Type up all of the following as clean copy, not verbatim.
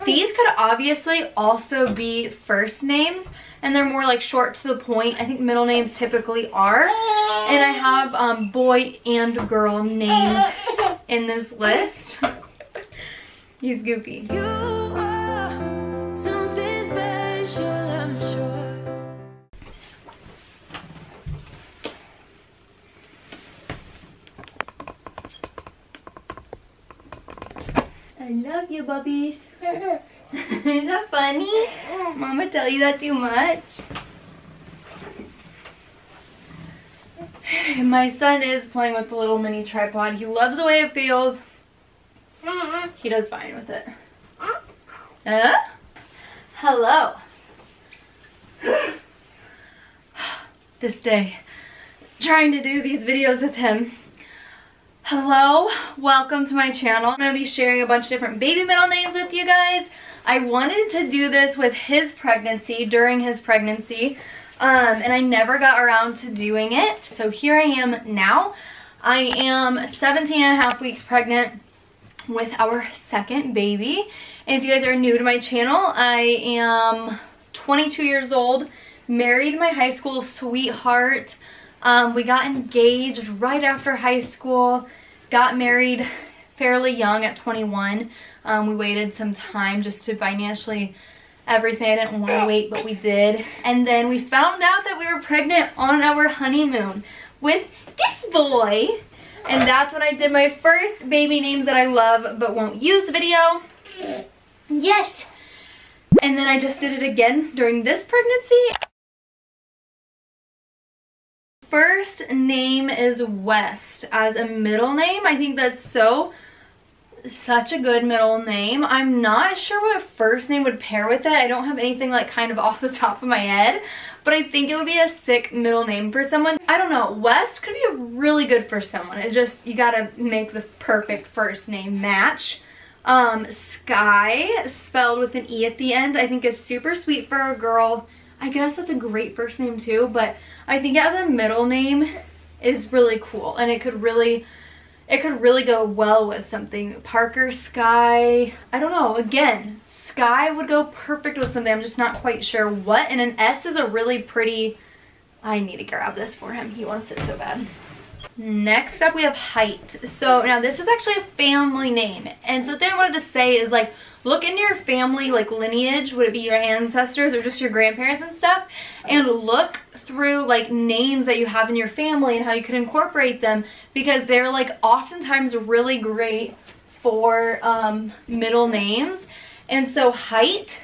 These could obviously also be first names, and they're more like short to the point. I think middle names typically are. And I have boy and girl names in this list. He's goofy. You are something special, I'm sure. I love you, bubbies. Isn't that funny? Mama tell you that too much? My son is playing with the little mini tripod. He loves the way it feels. He does fine with it. Hello. This day, trying to do these videos with him. Hello, welcome to my channel. I'm going to be sharing a bunch of different baby middle names with you guys. I wanted to do this with his pregnancy, during his pregnancy, and I never got around to doing it. So here I am now. I am 17 and a half weeks pregnant with our second baby. And if you guys are new to my channel, I am 22 years old, married my high school sweetheart. We got engaged right after high school, got married fairly young at 21. We waited some time just to financially everything. I didn't want to wait, but we did. And then we found out that we were pregnant on our honeymoon with this boy. And that's when I did my first baby names that I love but won't use video. Yes. And then I just did it again during this pregnancy. First name is West as a middle name. I think that's such a good middle name. I'm not sure what first name would pair with it. I don't have anything like kind of off the top of my head, but I think it would be a sick middle name for someone. I don't know, West could be really good for someone. It just, you gotta make the perfect first name match. Sky, spelled with an E at the end, I think is super sweet for a girl. I guess that's a great first name too, but I think as a middle name is really cool, and it could really go well with something. Parker, Sky, I don't know, again, Sky would go perfect with something. I'm just not quite sure what. And an S is a really pretty, I need to grab this for him. He wants it so bad. Next up we have Height. So now this is actually a family name. And so the thing I wanted to say is, like, look into your family, like lineage, would it be your ancestors or just your grandparents and stuff, and look through like names that you have in your family and how you could incorporate them, because they're like oftentimes really great for middle names. And so Height,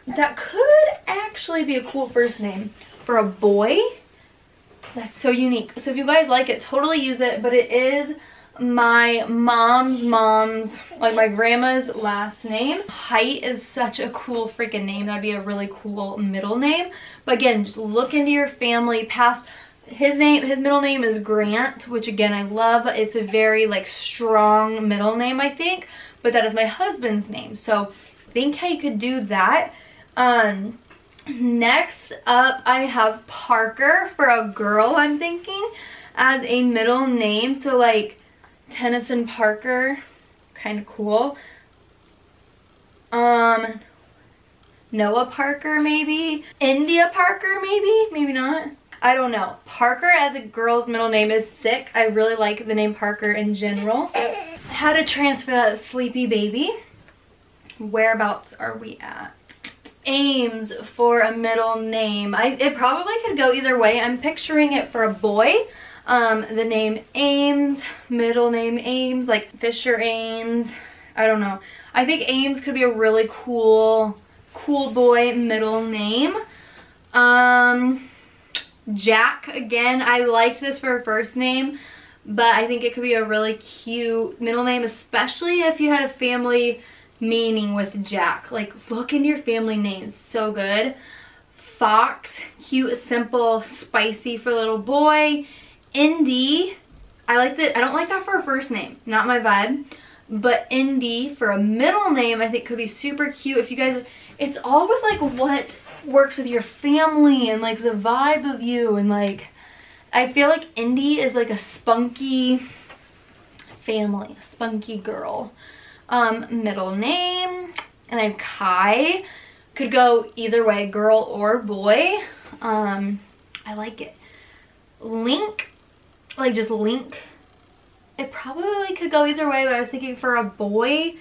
that could actually be a cool first name for a boy. That's so unique. So if you guys like it, totally use it. But it is my mom's, like my grandma's last name. Height is such a cool freaking name. That'd be a really cool middle name. But again, just look into your family past. His middle name is Grant, which again I love. It's a very like strong middle name, I think. But that is my husband's name. So think how you could do that. Next up I have Parker for a girl, I'm thinking, as a middle name. So like Tennyson Parker, kind of cool. Noah Parker maybe. India Parker maybe not. I don't know. Parker as a girl's middle name is sick. I really like the name Parker in general. How to transfer that sleepy baby. Whereabouts are we at? Ames for a middle name. It probably could go either way. I'm picturing it for a boy. The name Ames, middle name Ames, like Fisher Ames. I don't know. I think Ames could be a really cool boy middle name. Jack, again, I liked this for a first name, but I think it could be a really cute middle name, especially if you had a family meaning with Jack. Like, look into your family names, so good. Fox, cute, simple, spicy for a little boy. Indy, I like that. I don't like that for a first name, not my vibe. But Indy for a middle name I think could be super cute. If you guys, it's all with like what works with your family and like the vibe of you, and like I feel like Indy is like a spunky family, a spunky girl. Middle name, and then Kai could go either way, girl or boy. I like it. Link, like just Link. It probably could go either way, but I was thinking for a boy,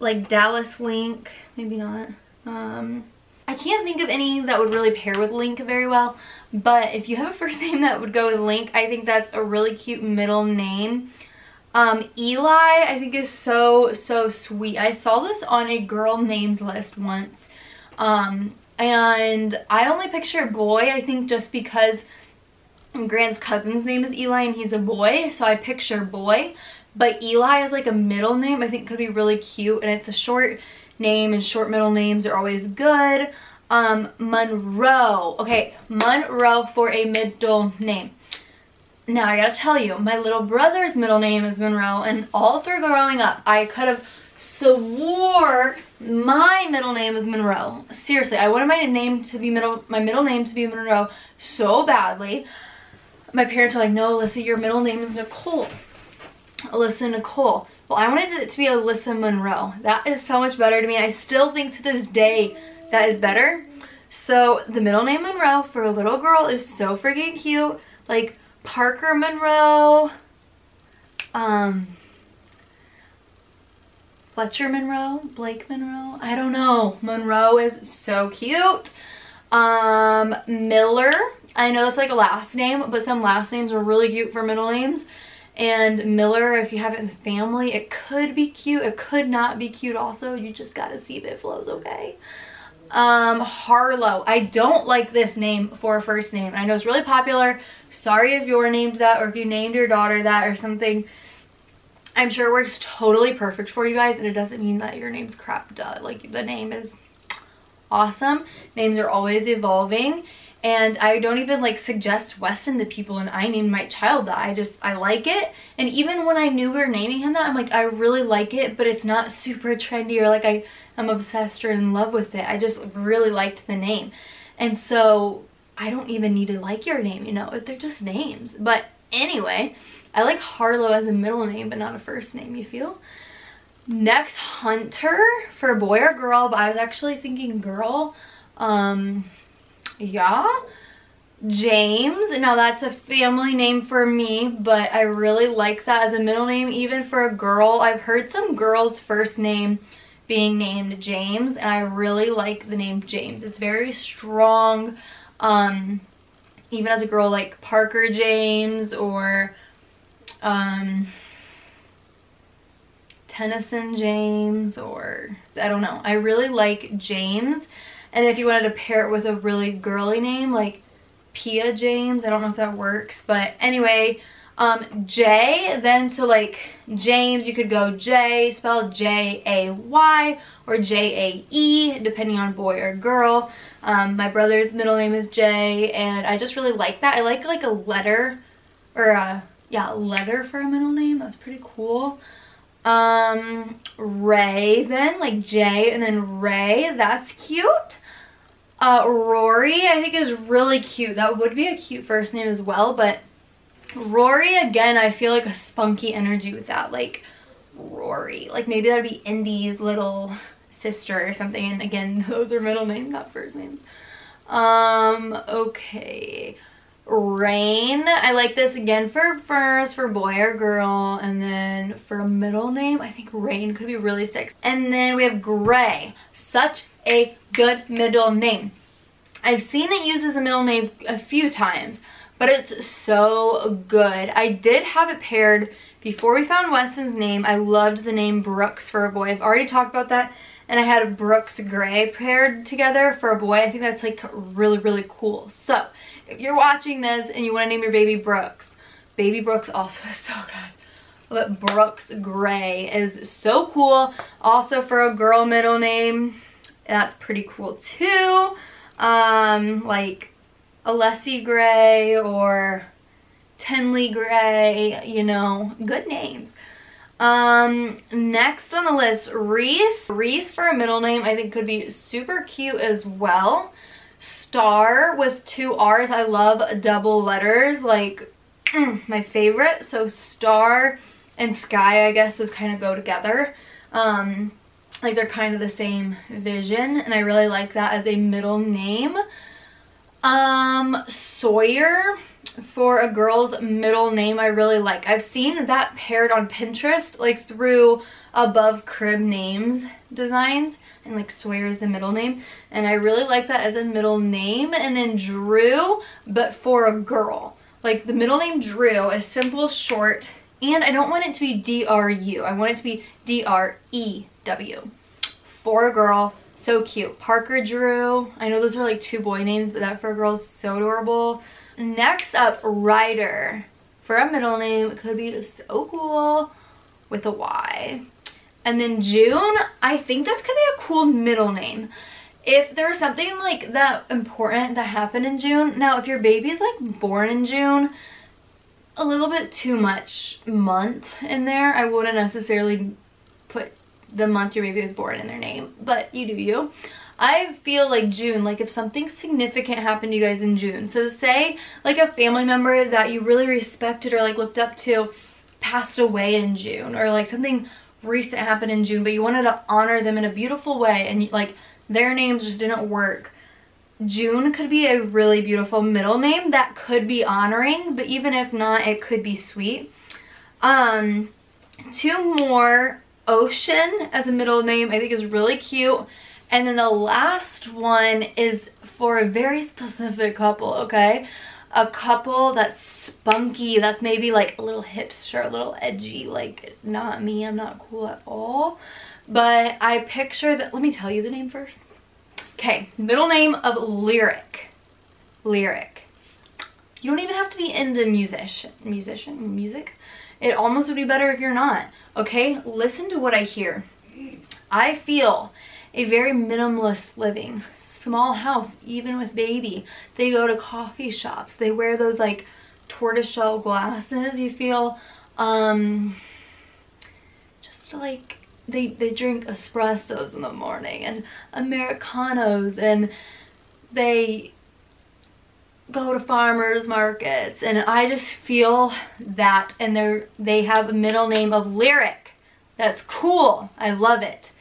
like Dallas Link, maybe not. I can't think of any that would really pair with Link very well, but if you have a first name that would go with Link, I think that's a really cute middle name. Eli, I think is so sweet. I saw this on a girl names list once, and I only picture boy, I think just because Grant's cousin's name is Eli and he's a boy, so I picture boy. But Eli is like a middle name, I think could be really cute, and it's a short name, and short middle names are always good. Monroe. Okay, Monroe for a middle name. Now I gotta tell you, my little brother's middle name is Monroe, and all through growing up, I could have swore my middle name is Monroe. Seriously, I wanted my name to be my middle name to be Monroe so badly. My parents were like, no, Alyssa, your middle name is Nicole. Alyssa Nicole. Well, I wanted it to be Alyssa Monroe. That is so much better to me. I still think to this day that is better. So the middle name Monroe for a little girl is so freaking cute. Like Parker Monroe, Fletcher Monroe, Blake Monroe, I don't know. Monroe is so cute. Miller, I know that's like a last name, but some last names are really cute for middle names. And Miller, if you have it in the family, it could be cute, it could not be cute also. You just gotta see if it flows, okay? Harlow. I don't like this name for a first name. I know it's really popular. Sorry if you're named that, or if you named your daughter that or something. I'm sure it works totally perfect for you guys, and it doesn't mean that your name's crap, duh. Like, the name is awesome. Names are always evolving, and I don't even like suggest Weston to people, and I named my child that. I like it, and even when I knew we were naming him that, I'm like, I really like it, but it's not super trendy, or like I'm obsessed or in love with it. I just really liked the name, and so I don't even need to like your name, you know, they're just names. But anyway, I like Harlow as a middle name, but not a first name, you feel? Next, Hunter for a boy or girl, but I was actually thinking girl. Yeah. James, now that's a family name for me, but I really like that as a middle name, even for a girl. I've heard some girls' first name being named James, and I really like the name James. It's very strong. Even as a girl, like Parker James, or Tennyson James, or I don't know. I really like James. And if you wanted to pair it with a really girly name, like Pia James, I don't know if that works, but anyway, J, then, so like James, you could go J, spelled J-A-Y, or J-A-E, depending on boy or girl. My brother's middle name is J, and I just really like that. I like a letter, or yeah, a letter for a middle name. That's pretty cool. Ray, then, like J and then Ray, that's cute. Rory, I think is really cute. That would be a cute first name as well, but Rory, again, I feel like a spunky energy with that, like Rory. Like maybe that'd be Indy's little sister or something, and again, those are middle names, not first names. Okay. Rain, I like this again for first, for boy or girl, and then for a middle name, I think Rain could be really sick. And then we have Gray, such a good middle name. I've seen it used as a middle name a few times, but it's so good. I did have it paired before we found Weston's name. I loved the name Brooks for a boy. I've already talked about that, and I had Brooks Gray paired together for a boy. I think that's like really, really cool. So if you're watching this and you want to name your baby Brooks also is so good. But Brooks Gray is so cool. Also for a girl middle name, that's pretty cool too. Like Alessi Gray or Tenley Gray, you know, good names. Next on the list, Reese. Reese for a middle name I think could be super cute as well. Star with 2 R's. I love double letters, like my favorite. So Star and Sky, I guess those kind of go together. Like they're kind of the same vision, and I really like that as a middle name. Sawyer for a girl's middle name I really like. I've seen that paired on Pinterest, like through above crib names designs, and like Sawyer is the middle name, and I really like that as a middle name. And then Drew, but for a girl. Like the middle name Drew is simple, short, and I don't want it to be D-R-U. I want it to be D-R-E-W. For a girl, so cute. Parker Drew. I know those are like 2 boy names, but that for a girl is so adorable. Next up, Ryder. For a middle name, it could be so cool with a Y. And then June, I think this could be a cool middle name. If there's something like that important that happened in June. Now, if your baby's like born in June, a little bit too much month in there. I wouldn't necessarily put the month your baby was born in their name, but you do you. I feel like June, like if something significant happened to you guys in June. So say like a family member that you really respected or like looked up to passed away in June, or like something recent happened in June, but you wanted to honor them in a beautiful way, and like their names just didn't work. June could be a really beautiful middle name that could be honoring, but even if not, it could be sweet. 2 more. Ocean as a middle name I think is really cute. And then the last one is for a very specific couple, okay? A couple that's spunky, that's maybe like a little hipster, a little edgy, like not me, I'm not cool at all. But I picture that, let me tell you the name first. Okay, middle name of Lyric. Lyric. You don't even have to be into music. It almost would be better if you're not. Okay, listen to what I hear. I feel a very minimalist living. Small house, even with baby. They go to coffee shops. They wear those like tortoiseshell glasses. You feel, just like they drink espressos in the morning and Americanos, and they go to farmers markets, and I just feel that. And they have a middle name of Lyric. That's cool. I love it.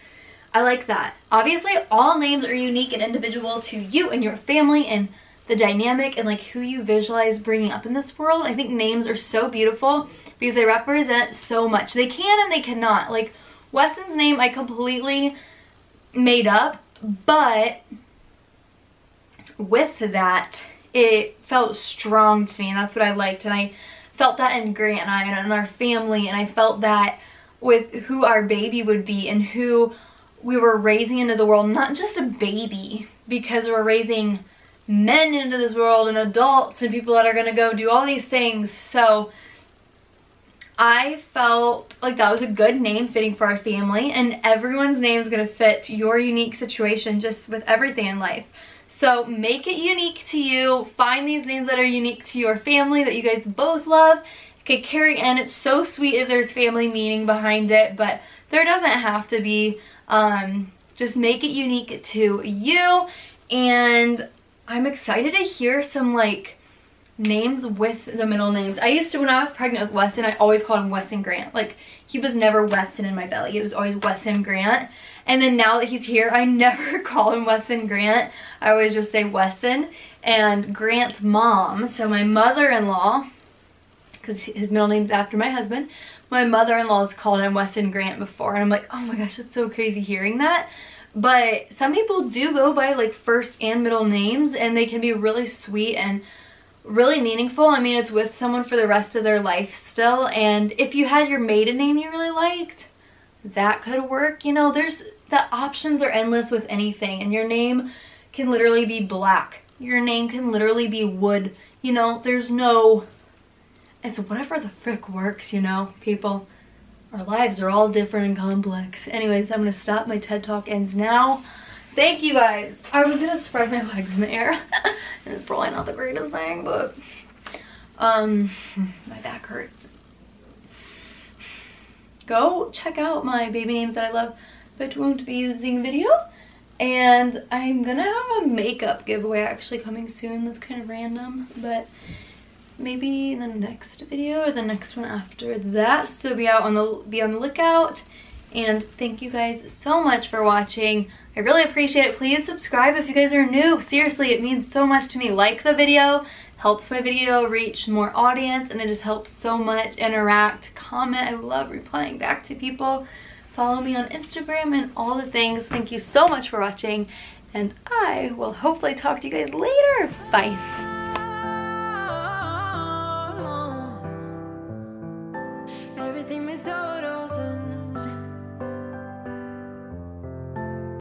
I like that. Obviously all names are unique and individual to you and your family and the dynamic and like who you visualize bringing up in this world. I think names are so beautiful because they represent so much. They can and they cannot. Like Weston's name I completely made up, but with that it felt strong to me, and that's what I liked. And I felt that in Grant and I and in our family, and I felt that with who our baby would be and who we were raising into the world. Not just a baby, because we're raising men into this world and adults and people that are gonna go do all these things. So I felt like that was a good name fitting for our family, and everyone's name is gonna fit your unique situation just with everything in life. So make it unique to you. Find these names that are unique to your family that you guys both love. Okay, Carrie Ann, it's so sweet if there's family meaning behind it, but there doesn't have to be. Just make it unique to you. And I'm excited to hear some like names with the middle names. I used to, when I was pregnant with Weston, I always called him Weston Grant. Like he was never Weston in my belly. It was always Weston Grant. And then now that he's here, I never call him Weston Grant. I always just say Weston. And Grant's mom, so my mother-in-law, because his middle name's after my husband, my mother-in-law has called him Weston Grant before, and I'm like, oh my gosh, that's so crazy hearing that. But some people do go by like first and middle names, and they can be really sweet and really meaningful. I mean, it's with someone for the rest of their life still. And if you had your maiden name you really liked, that could work. You know, the options are endless with anything, and your name can literally be black. Your name can literally be wood. You know, there's no, it's whatever the frick works, you know, people. Our lives are all different and complex. Anyways, I'm gonna stop. My TED Talk ends now. Thank you guys. I was gonna spread my legs in the air. And it's probably not the greatest thing, but my back hurts. Go check out my baby names that I love but won't be using video. And I'm gonna have a makeup giveaway actually coming soon. That's kind of random, but maybe the next video or the next one after that. So be on the lookout. And thank you guys so much for watching. I really appreciate it. Please subscribe if you guys are new. Seriously, it means so much to me. Like the video, helps my video reach more audience, and it just helps so much. Interact, comment. I love replying back to people. Follow me on Instagram and all the things. Thank you so much for watching, and I will hopefully talk to you guys later. Bye. Everything is